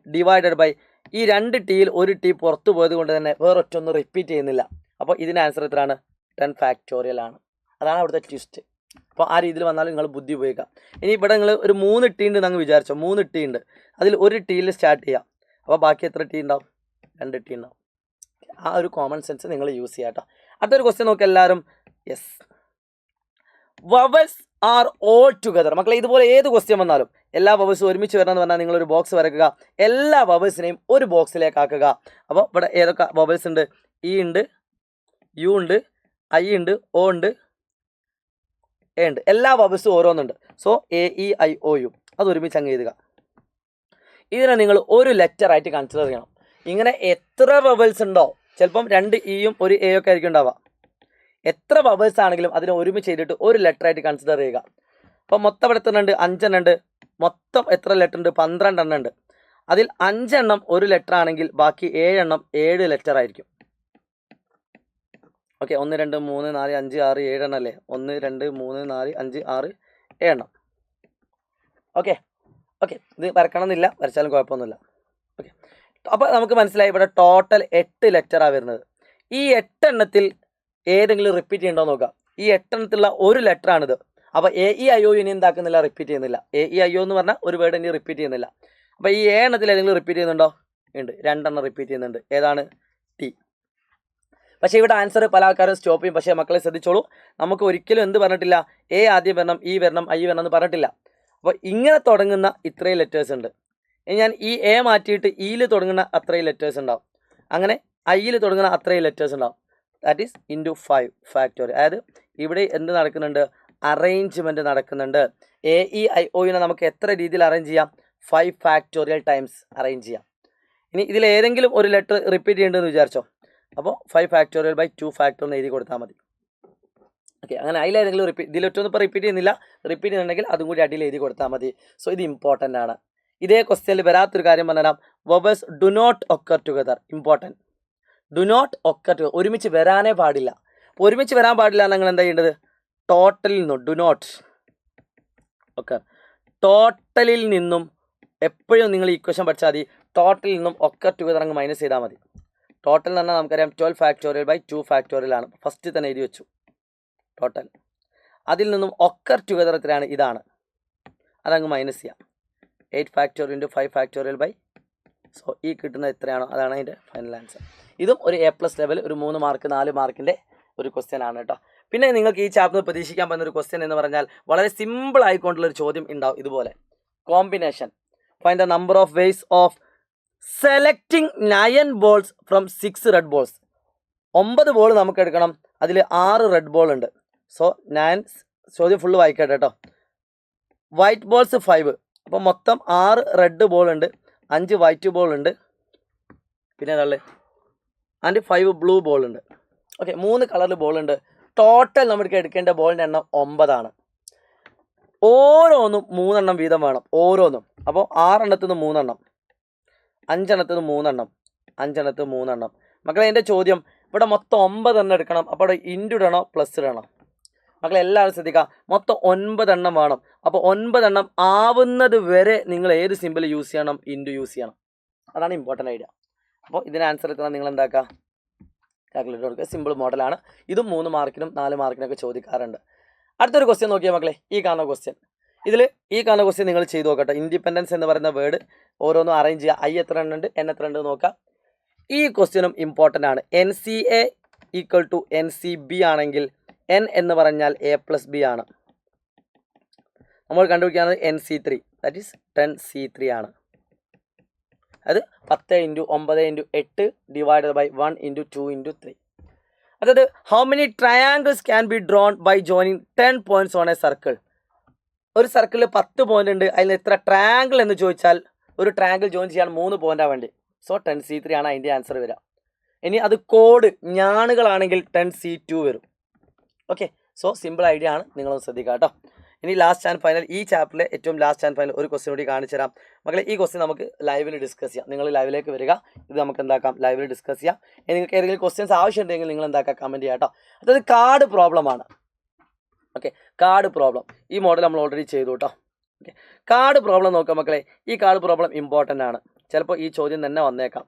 ഡിവൈഡഡ് ബൈ ഈ 2 ടിയിൽ ഒരു ടി പുറത്തു പോയത് കൊണ്ട് തന്നെ വേറൊറ്റൊന്നും റിപ്പീറ്റ് ചെയ്യുന്നില്ല. അപ്പോൾ ഇതിൻ്റെ ആൻസർ എത്രയാണ്? 10 ഫാക്ടോറിയൽ ആണ്. അതാണ് അവിടുത്തെ ട്വിസ്റ്റ്. അപ്പോൾ ആ രീതിയിൽ വന്നാലും നിങ്ങൾ ബുദ്ധി ഉപയോഗിക്കാം. ഇനി ഇവിടെ നിങ്ങൾ ഒരു 3 ടി ഉണ്ട് എന്നങ്ങ് വിചാരിച്ചോ. 3 ടി ഉണ്ട്, അതിൽ ഒരു ടിയിൽ സ്റ്റാർട്ട് ചെയ്യാം. അപ്പോൾ ബാക്കി എത്ര ടി ഉണ്ടാവും? 2 ടി ഉണ്ടാവും. ആ ഒരു കോമൺ സെൻസ് നിങ്ങൾ യൂസ് ചെയ്യാം കേട്ടോ. അടുത്തൊരു ക്വസ്റ്റ്യൻ നോക്കി എല്ലാവരും. Yes, vowels are all together. മക്കളെ, ഇതുപോലെ ഏത് ക്വസ്റ്റ്യൻ വന്നാലും എല്ലാ വവൽസും ഒരുമിച്ച് വരണമെന്ന് പറഞ്ഞാൽ നിങ്ങളൊരു ബോക്സ് വരക്കുക. എല്ലാ വവൽസിനെയും ഒരു ബോക്സിലേക്ക് ആക്കുക. അപ്പോൾ ഇവിടെ ഏതൊക്കെ വവൽസ് ഉണ്ട്? ഇ ഉണ്ട്, യു ഉണ്ട്, ഐ ഉണ്ട്, ഒ ഉണ്ട്, എ ഉണ്ട്. എല്ലാ വവൽസും ഓരോന്നുണ്ട്. So a e i o u അത് ഒരുമിച്ച് അങ്ങ് എഴുതുക. ഇതിനെ നിങ്ങൾ ഒരു ലെറ്റർ ആയിട്ട് കൺസിഡർ ചെയ്യണം. ഇങ്ങനെ എത്ര വവൽസ് ഉണ്ടോ, ചിലപ്പം 2 ഇയും ഒരു എ ഒക്കെ ആയിരിക്കും ഉണ്ടാവുക. എത്ര വവൽസ് ആണെങ്കിലും അതിനെ ഒരുമിച്ച് ചെയ്തിട്ട് ഒരു ലെറ്റർ ആയിട്ട് കൺസിഡർ ചെയ്യുക. അപ്പോൾ മൊത്തം ഇവിടെ എത്ര ഉണ്ട്? 5 എണ്ണം ഉണ്ട്. മൊത്തം എത്ര ലെറ്റർ ഉണ്ട്? 12 എണ്ണം ഉണ്ട്. അതിൽ 5 എണ്ണം ഒരു ലെറ്റർ ആണെങ്കിൽ ബാക്കി 7 എണ്ണം 7 ലെറ്റർ ആയിരിക്കും. ഓക്കെ, 1 2 3 4 5 6 7 എണ്ണം അല്ലേ? 1 2 3 4 5 6 7 എണ്ണം. ഓക്കെ ഓക്കെ, ഇത് വരക്കണമെന്നില്ല, വരച്ചാലും കുഴപ്പമൊന്നുമില്ല. ഓക്കെ, അപ്പോൾ നമുക്ക് മനസ്സിലായി ഇവിടെ ടോട്ടൽ 8 ലെറ്ററാണ് വരുന്നത്. ഈ 8 എണ്ണത്തിൽ ഏതെങ്കിലും റിപ്പീറ്റ് ചെയ്യണ്ടോ നോക്കാം. ഈ 8 എണ്ണത്തിലുള്ള ഒരു ലെറ്ററാണിത്. അപ്പോൾ എ ഇ ഐ ഒ ഇനി എന്താക്കുന്നില്ല? റിപ്പീറ്റ് ചെയ്യുന്നില്ല. എ ഇ ഐ ഒ എന്ന് പറഞ്ഞാൽ ഒരു വേർഡ് ഇനി റിപ്പീറ്റ് ചെയ്യുന്നില്ല. അപ്പോൾ ഈ 7 എണ്ണത്തിൽ ഏതെങ്കിലും റിപ്പീറ്റ് ചെയ്യുന്നുണ്ടോ? ഉണ്ട്, 2 എണ്ണം റിപ്പീറ്റ് ചെയ്യുന്നുണ്ട്. ഏതാണ്? ടി. പക്ഷേ ഇവിടെ ആൻസർ പല ആൾക്കാരും സ്റ്റോപ്പ് ചെയ്യും. പക്ഷേ മക്കളെ ശ്രദ്ധിച്ചോളൂ, നമുക്ക് ഒരിക്കലും എന്ത് പറഞ്ഞിട്ടില്ല? എ ആദ്യം വരണം, ഇ വരണം, ഐ വരണം എന്ന് പറഞ്ഞിട്ടില്ല. അപ്പോൾ ഇങ്ങനെ തുടങ്ങുന്ന ഇത്രയും ലെറ്റേഴ്സ് ഉണ്ട്. ഞാൻ ഈ എ മാറ്റിയിട്ട് ഇയിൽ തുടങ്ങുന്ന അത്രയും ലെറ്റേഴ്സ് ഉണ്ടാവും. അങ്ങനെ ഐയിൽ തുടങ്ങുന്ന അത്രയും ലെറ്റേഴ്സ് ഉണ്ടാവും. That is into 5 factorial. അതായത് ഇവിടെ എന്ത് നടക്കുന്നുണ്ട്? അറേഞ്ച്മെൻറ്റ് നടക്കുന്നുണ്ട്. എ ഇ ഐ ഒയിനെ നമുക്ക് എത്ര രീതിയിൽ അറേഞ്ച് ചെയ്യാം? 5 ഫാക്ടോറിയൽ ടൈംസ് അറേഞ്ച് ചെയ്യാം. ഇനി ഇതിൽ ഏതെങ്കിലും ഒരു ലെറ്റർ റിപ്പീറ്റ് ചെയ്യേണ്ടതെന്ന് വിചാരിച്ചോ. അപ്പോൾ 5 ഫാക്ടോറിയൽ ബൈ 2 ഫാക്ടോറിയൽ എഴുതി കൊടുത്താൽ മതി. ഓക്കെ, അങ്ങനെ അതിലേതെങ്കിലും ഇതിലൊറ്റൊന്നും ഇപ്പോൾ റിപ്പീറ്റ് ചെയ്യുന്നില്ല. റിപ്പീറ്റ് ചെയ്യുന്നുണ്ടെങ്കിൽ അതും കൂടി അടിയിൽ എഴുതി കൊടുത്താൽ മതി. സോ ഇത് ഇമ്പോർട്ടൻ്റ് ആണ്. ഇതേ ക്വസ്റ്റ്യനിൽ വരാത്തൊരു കാര്യം പറഞ്ഞുതരാം. Vowels do not occur together. Important. Do not occur together, ഒരുമിച്ച് വരാനേ പാടില്ല. ഒരുമിച്ച് വരാൻ പാടില്ല. നിങ്ങൾ എന്താ ചെയ്യേണ്ടത്? ടോട്ടലിൽ നിന്നും ഡു നോട്ട്. ഓക്കെ, ടോട്ടലിൽ നിന്നും എപ്പോഴും നിങ്ങൾ ഇക്വേഷൻ പഠിച്ചാൽ മതി. ടോട്ടലിൽ നിന്നും ഒക്കെ ടുഗദർ അങ്ങ് മൈനസ് ചെയ്താൽ മതി. ടോട്ടൽ എന്ന് പറഞ്ഞാൽ നമുക്കറിയാം 12 ഫാക്ടോറിയൽ ബൈ 2 ഫാക്ടോറിയൽ ആണ്. ഫസ്റ്റ് തന്നെ എഴുതി വെച്ചു ടോട്ടൽ. അതിൽ നിന്നും ഒക്കർ ടുഗദർ എത്രയാണ്? ഇതാണ്. അതങ്ങ് മൈനസ് ചെയ്യാം. 8 factorial into 5 factorial by, so ഈ കിട്ടുന്നത് എത്രയാണോ അതാണ് അതിൻ്റെ ഫൈനൽ ആൻസർ. ഇതും ഒരു A+ ലെവൽ, ഒരു 3 മാർക്ക് 4 മാർക്കിൻ്റെ ഒരു ക്വസ്റ്റ്യൻ ആണ് കേട്ടോ. പിന്നെ നിങ്ങൾക്ക് ഈ ചാപ്റ്ററിൽ പ്രതീക്ഷിക്കാൻ പറ്റുന്ന ഒരു ക്വസ്റ്റ്യൻ എന്ന് പറഞ്ഞാൽ വളരെ സിമ്പിൾ ആയിക്കൊണ്ടുള്ളൊരു ചോദ്യം ഉണ്ടാവും ഇതുപോലെ. Combination, find the number of ways of selecting 9 balls from 6 red balls. 9 ball നമുക്ക് എടുക്കണം, അതിൽ 6 റെഡ് ബോൾ ഉണ്ട്. സോ 9, ചോദ്യം ഫുള്ള് വായിക്കട്ടെ കേട്ടോ. വൈറ്റ് ബോൾസ് 5, അപ്പോൾ മൊത്തം 6 റെഡ് ബോൾ ഉണ്ട്, 5 വൈറ്റ് ബോൾ ഉണ്ട്, പിന്നെ ഏതാ ആൻഡ് 5 ബ്ലൂ ബോൾ ഉണ്ട്. ഓക്കെ, 3 കളറിൽ ബോൾ ഉണ്ട്. ടോട്ടൽ നമുക്ക് എടുക്കേണ്ട ബോളിൻ്റെ എണ്ണം 9 ആണ്. ഓരോന്നും 3 എണ്ണം വീതം വേണം, ഓരോന്നും. അപ്പോൾ 6 എണ്ണത്തിൽ നിന്ന് 3 എണ്ണം, 5 എണ്ണത്തിൽ നിന്ന് 3 എണ്ണം, 5 എണ്ണത്തിൽ 3 എണ്ണം. മക്കളെ എൻ്റെ ചോദ്യം ഇവിടെ മൊത്തം 9 എണ്ണം എടുക്കണം. അപ്പോൾ അവിടെ ഇൻറ്റു ഇടണോ പ്ലസ് ഇടണോ? മക്കളെ എല്ലാവരും ശ്രദ്ധിക്കുക, മൊത്തം 9 എണ്ണം വേണം. അപ്പോൾ 9 എണ്ണം ആവുന്നത് വരെ നിങ്ങൾ ഏത് സിമ്പിൾ യൂസ് ചെയ്യണം? ഇൻറ്റു യൂസ് ചെയ്യണം. അതാണ് ഇമ്പോർട്ടൻ്റ് ഐഡിയ. അപ്പോൾ ഇതിന് ആൻസർ എത്താൻ നിങ്ങൾ എന്താക്കുക? കാൽക്കുലേറ്റർ കൊടുക്കുക. സിമ്പിൾ മോഡലാണ്. ഇതും 3 മാർക്കിനും 4 മാർക്കിനൊക്കെ ചോദിക്കാറുണ്ട്. അടുത്തൊരു ക്വസ്റ്റ്യൻ നോക്കിയാൽ മക്കളെ, ഈ കാണുന്ന ക്വസ്റ്റ്യൻ. ഇതിൽ ഈ കാണുന്ന ക്വസ്റ്റ്യൻ നിങ്ങൾ ചെയ്ത് നോക്കട്ടെ. ഇൻഡിപെൻഡൻസ് എന്ന് പറയുന്ന വേർഡ് ഓരോന്നും അറേഞ്ച് ചെയ്യുക. ഐ എത്ര എണ്ണം ഉണ്ട്, എൻ എത്ര ഉണ്ട് നോക്കാം. ഈ ക്വസ്റ്റ്യനും ഇമ്പോർട്ടൻ്റ് ആണ്. NCA ഈക്വൽ ടു NCB ആണെങ്കിൽ N എന്ന് പറഞ്ഞാൽ A+B ആണ്. നമ്മൾ കണ്ടുപിടിക്കുന്നത് NC3, ദാറ്റ് ഈസ് 10C3 ആണ്. അത് 10 × 9 × 8 ഡിവൈഡഡ് ബൈ 1 × 2 × 3. അതായത് how many triangles can be drawn by joining 10 points on a circle. ഒരു സർക്കിളിൽ 10 പോയിന്റ് ഉണ്ട്, അതിൽ എത്ര ട്രയാങ്കിൾ എന്ന് ചോദിച്ചാൽ ഒരു ട്രയാങ്കിൾ ജോയിൻ ചെയ്യാൻ 3 പോയിന്റാണ് വേണ്ടി. സോ 10C3 ആണ് അതിൻ്റെ ആൻസർ വരിക. ഇനി അത് കോഡ് ഞാണുകളാണെങ്കിൽ 10C2 വരും. ഓക്കെ, സോ സിമ്പിൾ ഐഡിയ ആണ്, നിങ്ങളൊന്ന് ശ്രദ്ധിക്കുക കേട്ടോ. ഇനി ലാസ്റ്റ് ആൻഡ് ഫൈനൽ, ഈ ചാപ്റ്ററിലെ ഏറ്റവും ലാസ്റ്റ് ആൻഡ് ഫൈനൽ ഒരു ക്വസ്റ്റ്യൻ കൂടി കാണിച്ചു തരാം മക്കളെ. ഈ ക്വസ്റ്റ്യൻ നമുക്ക് ലൈവിൽ ഡിസ്കസ് ചെയ്യാം. നിങ്ങൾ ലൈവിലേക്ക് വരിക, ഇത് നമുക്ക് എന്താക്കാം ലൈവിൽ ഡിസ്കസ് ചെയ്യാം. നിങ്ങൾക്ക് ഏതെങ്കിലും ക്വസ്റ്റ്യൻസ് ആവശ്യമുണ്ടെങ്കിൽ നിങ്ങൾ എന്താക്കാം കമൻറ്റ് ചെയ്യാം കേട്ടോ. അതായത് കാർഡ് പ്രോബ്ലമാണ്. ഓക്കെ, കാർഡ് പ്രോബ്ലം ഈ മോഡൽ നമ്മൾ ഓൾറെഡി ചെയ്തു കേട്ടോ. ഓക്കെ, കാർഡ് പ്രോബ്ലം നോക്കാം മക്കളെ. ഈ കാർഡ് പ്രോബ്ലം ഇമ്പോർട്ടൻ്റ് ആണ്, ചിലപ്പോൾ ഈ ചോദ്യം തന്നെ വന്നേക്കാം.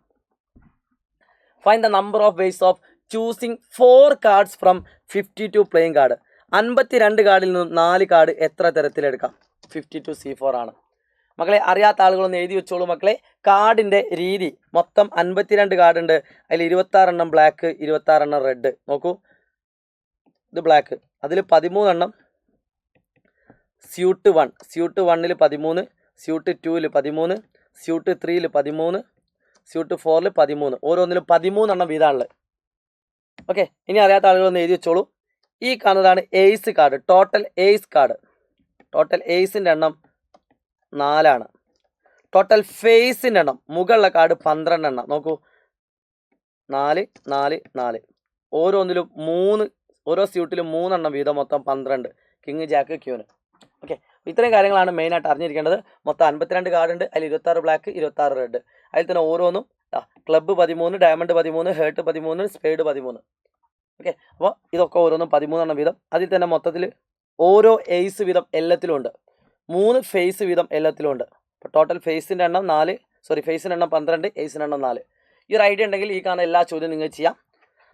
Find the number of ways of choosing 4 cards from 52 playing card. 52 കാർഡിൽ നിന്നും 4 കാർഡ് എത്ര തരത്തിലെടുക്കാം? 52C4 ആണ് മക്കളെ. അറിയാത്ത ആളുകളൊന്ന് എഴുതി വെച്ചോളൂ മക്കളെ. കാർഡിൻ്റെ രീതി മൊത്തം 52 കാർഡ് ഉണ്ട്, അതിൽ 26 എണ്ണം ബ്ലാക്ക്, 26 എണ്ണം റെഡ്. നോക്കൂ, ഇത് ബ്ലാക്ക്, അതിൽ 13 എണ്ണം സ്യൂട്ട് 1, സ്യൂട്ട് 1ൽ 13, സ്യൂട്ട് 2ൽ 13, സ്യൂട്ട് 3ൽ 13, സ്യൂട്ട് 4ൽ 13. ഓരോന്നിലും 13 എണ്ണം വീതമുള്ളത്. ഓക്കെ, ഇനി അറിയാത്ത ആളുകളൊന്ന് എഴുതി വെച്ചോളൂ. ഈ കാണുന്നതാണ് ace card, total ace card. Total എയ്സിൻ്റെ എണ്ണം 4 ആണ്. ടോട്ടൽ ഫേസിൻ്റെ എണ്ണം മുകളിലുള്ള കാർഡ് 12 എണ്ണം. നോക്കൂ, 4, 4, 4. ഓരോന്നിലും 3, ഓരോ സ്യൂട്ടിലും 3 എണ്ണം വീതം, മൊത്തം 12. King, Jack, ക്യൂന്. ഓക്കെ, ഇത്രയും കാര്യങ്ങളാണ് മെയിനായിട്ട് അറിഞ്ഞിരിക്കേണ്ടത്. മൊത്തം 52 കാർഡ് ഉണ്ട്, അതിൽ 26 ബ്ലാക്ക്, 26 റെഡ്. അതിൽ തന്നെ ഓരോന്നും club 13, diamond 13, heart 13, spade 13. Okay, അപ്പോൾ ഇതൊക്കെ ഓരോന്നും 13 എണ്ണം വീതം. അതിൽ തന്നെ മൊത്തത്തിൽ ഓരോ എയ്സ് വീതം എല്ലാത്തിലും ഉണ്ട്, 3 ഫേസ് വീതം എല്ലാത്തിലും ഉണ്ട്. അപ്പോൾ ടോട്ടൽ ഫേസിൻ്റെ എണ്ണം 4, ഫേസിൻ്റെ എണ്ണം 12, എയ്സിൻ്റെ എണ്ണം 4. ഈ ഒരു ഐഡിയ ഉണ്ടെങ്കിൽ ഈ കാണുന്ന എല്ലാ ചോദ്യവും നിങ്ങൾ ചെയ്യാം.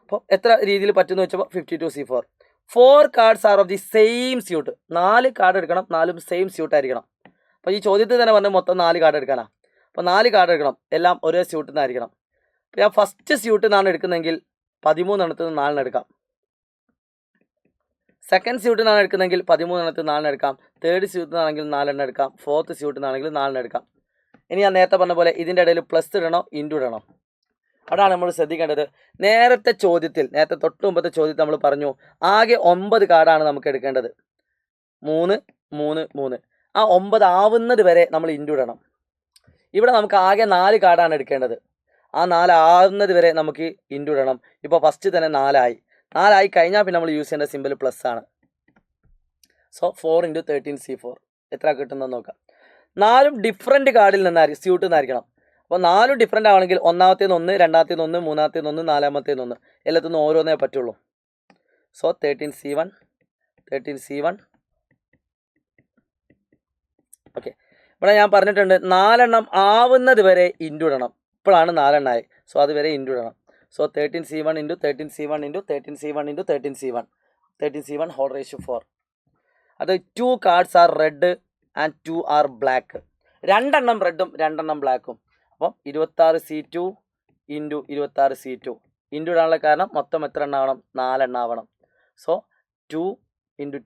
അപ്പോൾ എത്ര രീതിയിൽ പറ്റുമെന്ന് വെച്ചപ്പോൾ 52C4. 4 cards are of the same suit. 4 card എടുക്കണം, 4ഉം സെയിം സ്യൂട്ട് ആയിരിക്കണം. അപ്പോൾ ഈ ചോദ്യത്തിൽ തന്നെ പറഞ്ഞാൽ മൊത്തം 4 കാർഡ് എടുക്കാനാണ്. അപ്പോൾ 4 കാർഡ് എടുക്കണം, എല്ലാം ഒരേ സ്യൂട്ടിൽ നിന്നായിരിക്കണം. അപ്പോൾ ഞാൻ ഫസ്റ്റ് സ്യൂട്ടിൽ നിന്നാണ് എടുക്കുന്നതെങ്കിൽ 13 എണ്ണത്തിൽ നിന്ന് 4 എടുക്കാം. സെക്കൻഡ് സ്യൂട്ടിൽ നിന്നാണ് എടുക്കുന്നതെങ്കിൽ 13 എണ്ണത്തിൽ 4 എടുക്കാം. തേർഡ് സ്യൂട്ടിൽ നിന്നാണെങ്കിൽ 4 എണ്ണം എടുക്കാം. ഫോർത്ത് സ്യൂട്ടിൽ നിന്നാണെങ്കിൽ 4 എടുക്കാം. ഇനി ഞാൻ നേരത്തെ പറഞ്ഞ പോലെ ഇതിൻ്റെ ഇടയിൽ പ്ലസ് ഇടണോ ഇൻറ്റു ഇടണോ, അതാണ് നമ്മൾ ശ്രദ്ധിക്കേണ്ടത്. നേരത്തെ തൊട്ട് മുമ്പത്തെ ചോദ്യത്തിൽ നമ്മൾ പറഞ്ഞു ആകെ 9 കാർഡാണ് നമുക്ക് എടുക്കേണ്ടത്. 3, 3, 3. ആ 9 ആവുന്നത് വരെ നമ്മൾ ഇൻറ്റു ഇടണം. ഇവിടെ നമുക്ക് ആകെ 4 കാർഡാണ് എടുക്കേണ്ടത്. ആ 4 ആവുന്നത് വരെ നമുക്ക് ഇൻറ്റു ഇടണം. ഇപ്പോൾ ഫസ്റ്റ് തന്നെ 4 ആയി കഴിഞ്ഞാൽ പിന്നെ നമ്മൾ യൂസ് ചെയ്യേണ്ട സിമ്പിൾ പ്ലസ് ആണ്. സോ 4 × 13C4 എത്ര കിട്ടുന്നത് നോക്കാം. 4ഉം ഡിഫറെൻറ്റ് കാർഡിൽ നിന്നായിരിക്കും, സ്യൂട്ടിൽ നിന്നായിരിക്കണം. അപ്പോൾ 4 ഡിഫറെൻ്റ് ആണെങ്കിൽ ഒന്നാമത്തേന്ന് 1, രണ്ടാമത്തേന്ന് 1, മൂന്നാമത്തേന്ന് 1, നാലാമത്തേന്ന് 1, എല്ലാത്തിനും ഓരോന്നേ പറ്റുള്ളൂ. So 13C1 okay. ഇവിടെ ഞാൻ പറഞ്ഞിട്ടുണ്ട് 4 എണ്ണം ആവുന്നത് വരെ ഇൻറ്റു ഇടണം. ഇപ്പോഴാണ് 4 എണ്ണമായി. സോ അതുവരെ ഇൻറ്റു ഇടണം. So 13C1 into 13C1 into 13C1 into 13C1 whole ratio 4. അത് 2 cards are red and 2 are black. 2 എണ്ണം റെഡും 2 എണ്ണം ബ്ലാക്കും. അപ്പം 26C2 ഇൻറ്റു 26C2 ഇൻറ്റു ഇടാനുള്ള കാരണം മൊത്തം എത്ര എണ്ണം ആവണം? 4 എണ്ണം ആവണം. സോ 2 ഇൻറ്റു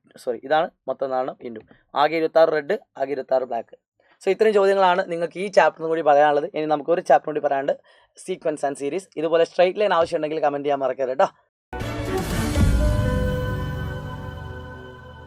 ഇതാണ് മൊത്തം 4 ഇൻറ്റു ആകെ 26 റെഡ്, ആകെ 26 ബ്ലാക്ക്. സോ ഇത്രയും ചോദ്യങ്ങളാണ് നിങ്ങൾക്ക് ഈ ചാപ്റ്ററിന് കൂടി പറയാനുള്ളത്. ഇനി നമുക്ക് ഒരു ചാപ്റ്റർ കൂടി പറയാനുണ്ട്, സീക്വൻസ് ആൻഡ് സീരീസ്. ഇതുപോലെ സ്ട്രൈറ്റ് ലൈൻ ആവശ്യമുണ്ടെങ്കിൽ കമൻറ്റ് ചെയ്യാൻ മറക്കരുത് കേട്ടോ.